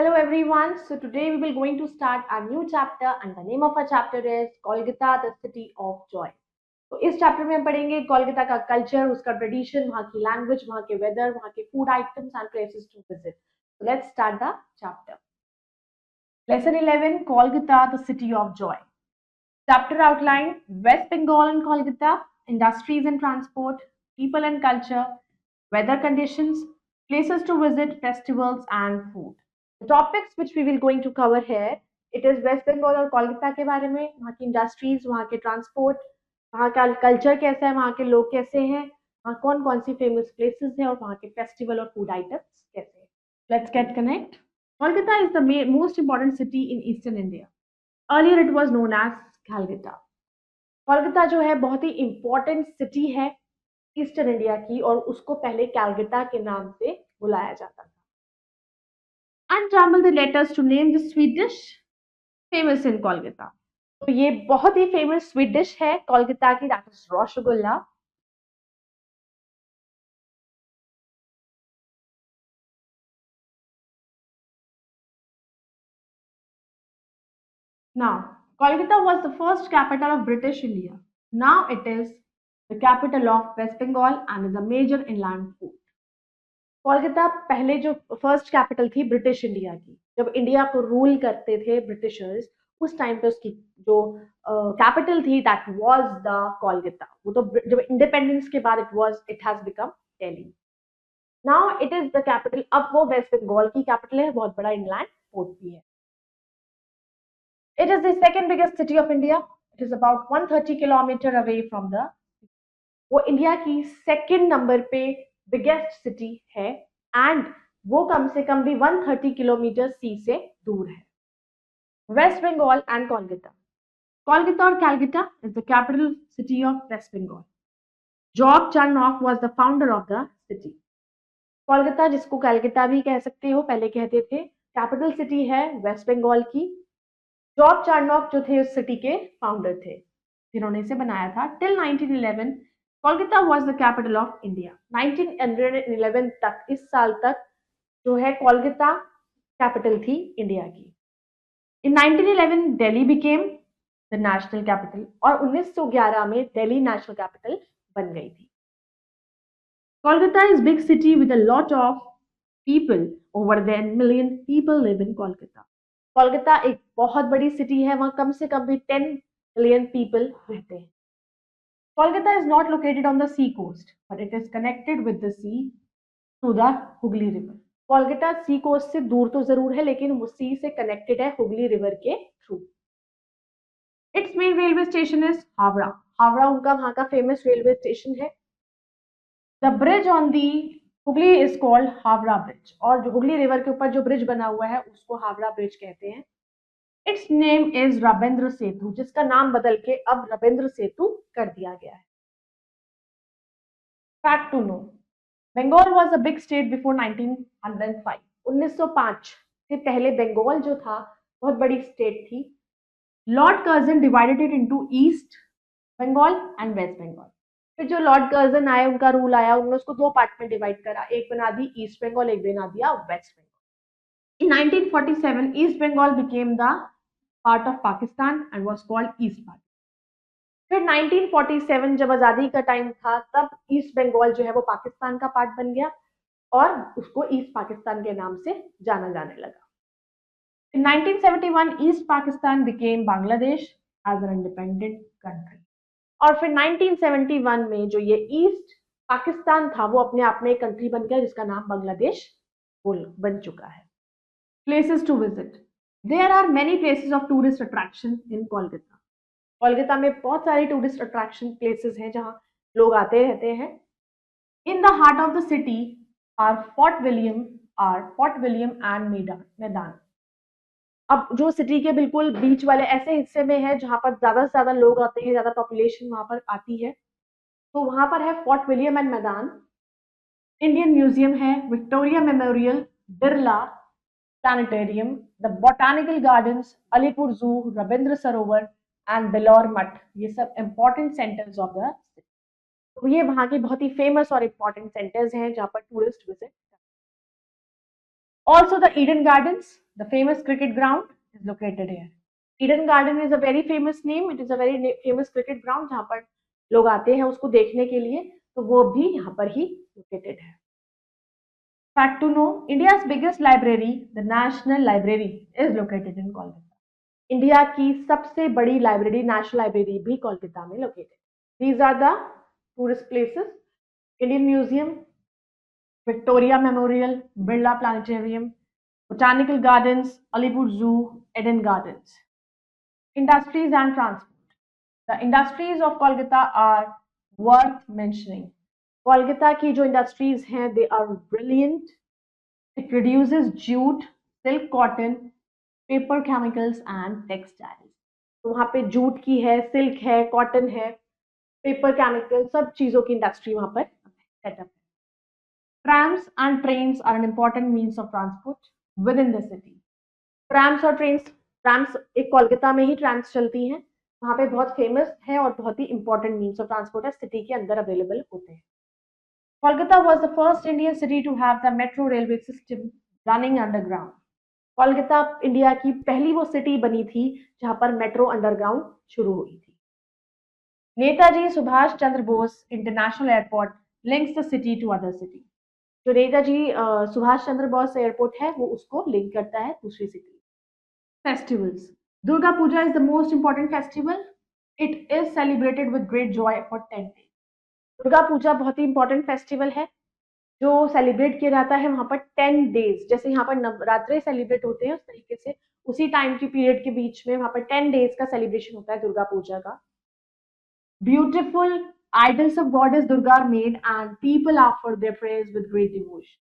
Hello everyone. So today we will going to start our new chapter and the name of our chapter is Kolkata, the city of joy. तो इस chapter में हम पढ़ेंगे कोलकाता का culture, उसका tradition, वहाँ की लैंग्वेज, वहाँ के वेदर, वहाँ के food items and places to visit. So let's start the chapter. Lesson 11, Kolkata, the city of joy. Chapter outline: West Bengal and Kolkata, industries and transport, people and culture, weather conditions, places to visit, festivals and food. The topics which we will going to cover here, it is West Bengal और कोलकाता के बारे में, वहाँ की industries, वहाँ के transport, वहाँ का कल्चर कैसा है, वहाँ के लोग कैसे हैं, वहाँ कौन कौन सी फेमस प्लेसेस हैं और वहाँ के फेस्टिवल और फूड आइटम्स कैसे हैं. Let's get connect. Kolkata is the most important city in eastern India. Earlier it was known as Calcutta. Kolkata जो है बहुत ही इंपॉर्टेंट सिटी है ईस्टर्न इंडिया की और उसको पहले कैलगटा के नाम से बुलाया जाता था. Untrample the letters to name the sweet dish famous in Kolkata. तो ये बहुत ही फेमस स्वीट डिश है कोलकाता की, that is rasgulla. Now, Kolkata was the first capital of British India. Now it is the capital of West Bengal and is a major inland port. Kolkata पहले जो first capital थी British India की, जब India को rule करते थे Britishers, उस time पे उसकी जो कैपिटल थी दैट वाज द कोलकाता. वो तो जब इंडिपेंडेंस के बाद it has become Delhi. Now it is the capital. अब वो वेस्ट बंगाल की कैपिटल है, बहुत बड़ा इनलैंड पोर्ट भी है. It is the second biggest city of India. It is about 130 kilometre away from the. वो इंडिया की सेकंड नंबर पे बिगेस्ट सिटी है एंड वो कम से कम भी 130 किलोमीटर सी से दूर है. West Bengal and Kolkata. कोलकाता और Calcutta is the capital city of waste Bengal. George Charnock was the founder of the city. Kolkata, जिसको कैलकाटा भी कह सकते हो, पहले कहते थे, कैपिटल सिटी है वेस्ट बंगाल की. जॉर्ज चार्नॉक जो थे उस सिटी के फाउंडर थे, जिन्होंने इसे बनाया था. Till 1911 Kolkata was the capital of India. 1911 तक, इस साल तक जो है कोलकाता कैपिटल थी इंडिया की. इन 1911 Delhi became the national capital और 1911 में दिल्ली नेशनल कैपिटल बन गई थी. Kolkata is big city with a lot of people. Over 10 million people live in Kolkata. Kolkata एक बहुत बड़ी सिटी है, वहां कम से कम भी 10 मिलियन पीपल रहते हैं. Kolkata is not located on the sea coast, but it is connected with the sea through the Hooghly River. Kolkata sea coast से दूर तो जरूर है, लेकिन वो सी से कनेक्टेड है हुगली रिवर के through. It's main railway station is Howrah. Howrah उनका वहां का फेमस रेलवे स्टेशन है. The bridge on the Hooghly is called Howrah bridge. और जो हुगली रिवर के ऊपर जो ब्रिज बना हुआ है उसको हावड़ा ब्रिज कहते हैं. इट्स नेम इज रविंद्र सेतु, जिसका नाम बदल के अब रविंद्र सेतु कर दिया गया है. Fact to know: Bengal was a big state before 1905. 1905 से पहले बंगाल जो था बहुत बड़ी स्टेट थी. Lord Curzon divided it into east Bengal and west Bengal. फिर जो लॉर्ड कर्जन आए, उनका रूल आया, उन्होंने उसको दो पार्ट में डिवाइड करा. एक बना दी ईस्ट बंगाल, एक बना दिया waste Bengal. In 1947, East Bengal became the part of Pakistan and was called East Pakistan. फिर 1947 जब आजादी का टाइम था, तब ईस्ट बंगाल जो है वो पाकिस्तान का पार्ट बन गया और उसको ईस्ट पाकिस्तान के नाम से जाना जाने लगा. In 1971, East Pakistan became Bangladesh as an independent country. और फिर 1971 में जो ये ईस्ट पाकिस्तान था वो अपने आप में एक कंट्री बन गया जिसका नाम बांग्लादेश बन चुका है. Places to visit. There are many places of tourist attraction in Kolkata. Kolkata में बहुत सारे टूरिस्ट अट्रैक्शन प्लेसेस हैं जहां लोग आते रहते हैं. In the heart of the city are Fort William and Maidan. अब जो सिटी के बिल्कुल बीच वाले ऐसे हिस्से में है जहां पर ज्यादा से ज्यादा लोग आते हैं, ज्यादा पॉपुलेशन वहां पर आती है, तो वहां पर है फोर्ट विलियम एंड मैदान. इंडियन म्यूजियम है, Victoria memorial, Birla planetarium, the botanical gardens, Alipur जू, रविंद्र सरोवर एंड बिलौर मठ. ये सब important centres of the city. तो ये वहां के बहुत ही फेमस और इंपॉर्टेंट सेंटर्स हैं जहां पर tourist visit. Also the Eden gardens. the famous cricket ground is located here. Eden Garden is a very famous name. It is a very famous cricket ground जहाँ पर लोग आते हैं उसको देखने के लिए, तो वो भी यहाँ पर ही located है. Fact to know, India's biggest library, the National Library, is located in Kolkata. India की सबसे बड़ी लाइब्रेरी नेशनल लाइब्रेरी भी कोलकाता में located. These are the tourist places: Indian Museum, Victoria Memorial, Birla Planetarium, Botanical Gardens, Alipur Zoo, Eden Gardens. Industries and transport. The industries of Kolkata are worth mentioning. Kolkata की जो industries हैं, they are brilliant. It produces jute, silk, cotton, paper, chemicals and textiles. तो वहाँ पे jute की है, silk है, cotton है, पेपर, केमिकल, सब चीजों की इंडस्ट्री वहाँ पर सेटअप है. Trams and trains are an important means of transport within the city. Trams और ट्रैम्स एक कोलकाता में ही ट्रैम्स चलती हैं, वहाँ पे बहुत फेमस है और बहुत ही इंपॉर्टेंट मीन्स ऑफ ट्रांसपोर्ट है, सिटी के अंदर अवेलेबल होते हैं. Kolkata was the first Indian city to have the metro railway system running underground. Kolkata India की पहली वो सिटी बनी थी जहां पर मेट्रो अंडरग्राउंड शुरू हुई थी. Netaji Subhash Chandra Bose international airport links the city to other city. जो नेताजी सुभाष चंद्र बोस एयरपोर्ट है वो उसको लिंक करता है दूसरी city. Festivals. Durga Puja is the most important festival. It is celebrated with great joy for 10 days. Durga Puja बहुत ही इंपॉर्टेंट फेस्टिवल है जो सेलिब्रेट किया जाता है वहां पर 10 days. जैसे यहाँ पर नवरात्रे सेलिब्रेट होते हैं उस तरीके से उसी टाइम की पीरियड के बीच में वहां पर 10 days का सेलिब्रेशन होता है दुर्गा पूजा का. Beautiful idols of goddess Durga are made and people offer their praise with great devotion.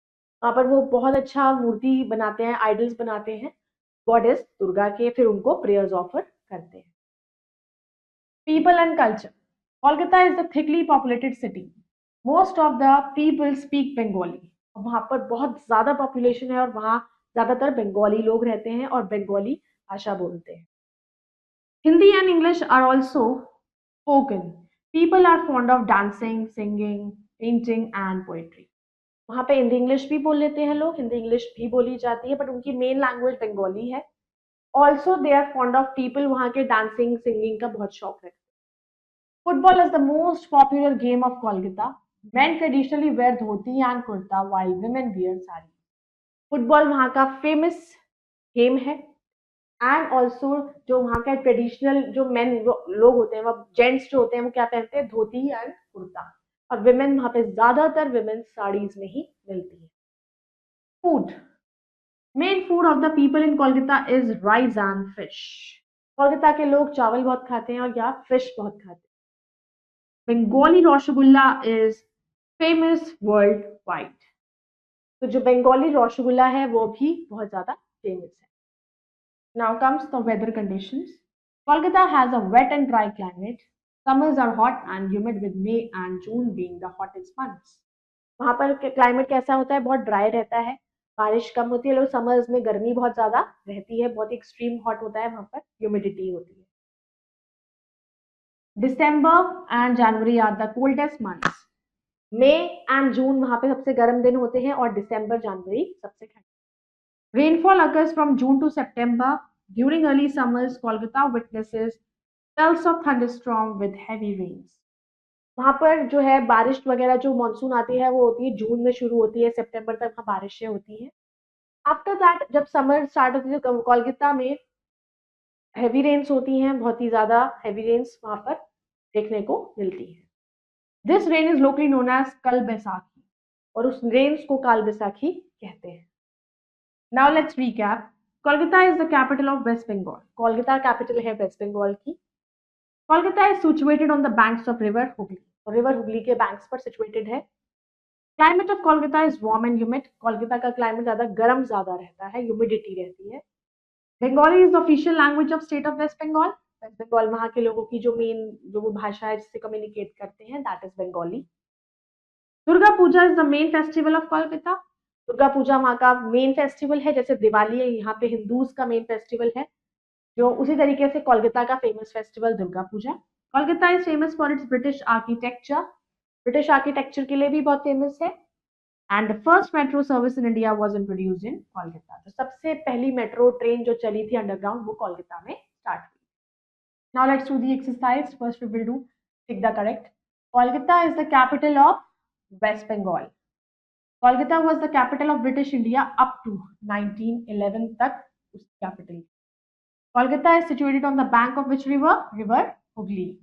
वहां पर वो बहुत अच्छा मूर्ति बनाते हैं, आइडल्स बनाते हैं गॉडेस दुर्गा के, फिर उनको प्रेयर्स ऑफर करते हैं. People and culture. Kolkata is the thickly populated city. Most of the people speak Bengali. वहाँ पर बहुत ज़्यादा पॉपुलेशन है और वहाँ ज़्यादातर बंगाली लोग रहते हैं और बंगाली भाषा बोलते हैं. Hindi and English are also spoken. People are fond of dancing, singing, painting and poetry. वहाँ पे हिंदी इंग्लिश भी बोल लेते हैं लोग, हिंदी इंग्लिश भी बोली जाती है, बट उनकी मेन लैंग्वेज बंगाली है. Also they are fond of people वहाँ के डांसिंग, सिंगिंग का बहुत शौक रखते हैं. Football is the most popular game of Kolkata. Men traditionally wear dhoti and kurta while women wear sari. Football वहाँ का फेमस गेम है एंड ऑल्सो जो वहाँ का ट्रेडिशनल जो मेन लोग होते हैं, वो जेंट्स जो होते हैं वो क्या पहनते हैं, धोती एंड कुर्ता, और विमेन वहाँ पे ज्यादातर विमेन साड़ीज में ही मिलती है. Food. Main food of the people in Kolkata is rice and fish. Kolkata के लोग चावल बहुत खाते हैं और या फिश बहुत खाते हैं. Bengali rasgulla is famous world wide. तो जो बंगाली रसगुल्ला है वो भी बहुत ज्यादा फेमस है. Now comes the weather conditions. Kolkata has a wet and dry climate. Summers are hot and humid with May and June being the hottest months. वहाँ पर क्लाइमेट कैसा होता है, बहुत ड्राई रहता है, बारिश कम होती है, लोग समर्स में गर्मी बहुत ज्यादा रहती है, बहुत एक्सट्रीम हॉट होता है, वहाँ पर ह्यूमिडिटी होती है. December and January are the coldest months. May and June वहाँ पे सबसे गर्म दिन होते हैं और December, January सबसे ठंड. Rainfall occurs from June to September. During early summers, Kolkata witnesses spells of thunderstorm with heavy rains. वहाँ पर जो है बारिश वगैरह जो मानसून आती है वो होती है जून में शुरू होती है, सितंबर तक वहाँ बारिशें होती हैं. आफ्टर दैट जब समर स्टार्ट होती है तो कोलकाता में हैवी रेन्स होती हैं, बहुत ही ज्यादा हैवी रेन्स वहां पर देखने को मिलती है. This rain is locally known as Kal Baisakhi, और उस रेन्स को काल बैसाखी कहते हैं. Now let's recap. Kolkata is the capital of waste Bengal. Kolkata capital है वेस्ट बंगाल की. Kolkata is situated on the banks of river Hooghly. और रिवर हुगली के बैंक्स पर सिचुएटेड है. Climate of Kolkata is warm and humid. Kolkata का क्लाइमेट ज्यादा गर्म ज्यादा रहता है, ह्यूमिडिटी रहती है. Bengali is the official language of state of waste Bengal. West Bengal वहाँ के लोगों की जो मेन जो वो भाषा है जिससे कम्युनिकेट करते हैं, that is Bengali. Durga Puja is the main festival of Kolkata. Durga Puja वहाँ का मेन फेस्टिवल है, जैसे दिवाली है यहाँ पे हिंदूज का मेन फेस्टिवल है, जो उसी तरीके से कोलकाता का famous festival Durga Puja. Kolkata is famous for its British architecture. British architecture के लिए भी बहुत फेमस है. and the first metro service in India was introduced in Kolkata. तो सबसे पहली मेट्रो ट्रेन जो चली थी अंडरग्राउंड वो कोलकाता में स्टार्ट हुई. Now let's do the exercise. First we will do pick the correct. Kolkata is the capital of West Bengal. Kolkata was the capital of British India up to 1911 तक उसकी capital. Kolkata is situated on the bank of which river? River Hooghly.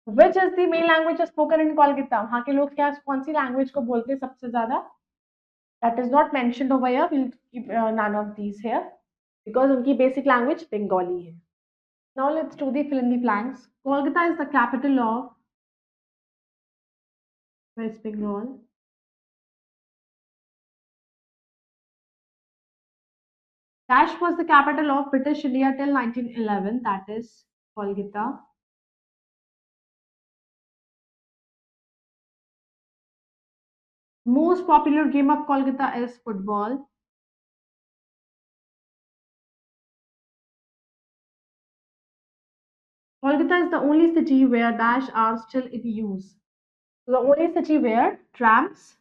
Which is the main language spoken in Kolkata? वहाँ के लोग क्या कौन सी language को बोलते हैं सबसे ज़्यादा? That is not mentioned over here. We'll keep none of these here because उनकी basic language Bengali है. Now let's do the fill in the blanks. Kolkata is the capital of West Bengal. Dash was the capital of British India till 1911. That is Kolkata. Most popular game of Kolkata is football. Kolkata is the only city where dash are still in use. So the only city where trams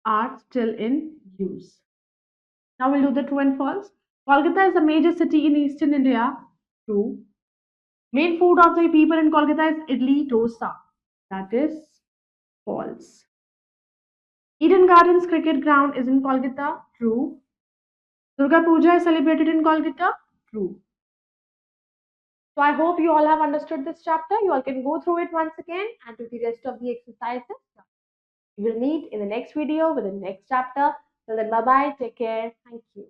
are still in use. Now we'll do the true and false. Kolkata is a major city in eastern India. True. Main food of the people in Kolkata is idli dosa. That is false. Eden Gardens cricket ground is in Kolkata. True. Durga Puja is celebrated in Kolkata. True. So I hope you all have understood this chapter. You all can go through it once again and do the rest of the exercises. We will meet in the next video with the next chapter. Till then, bye bye. Take care. Thank you.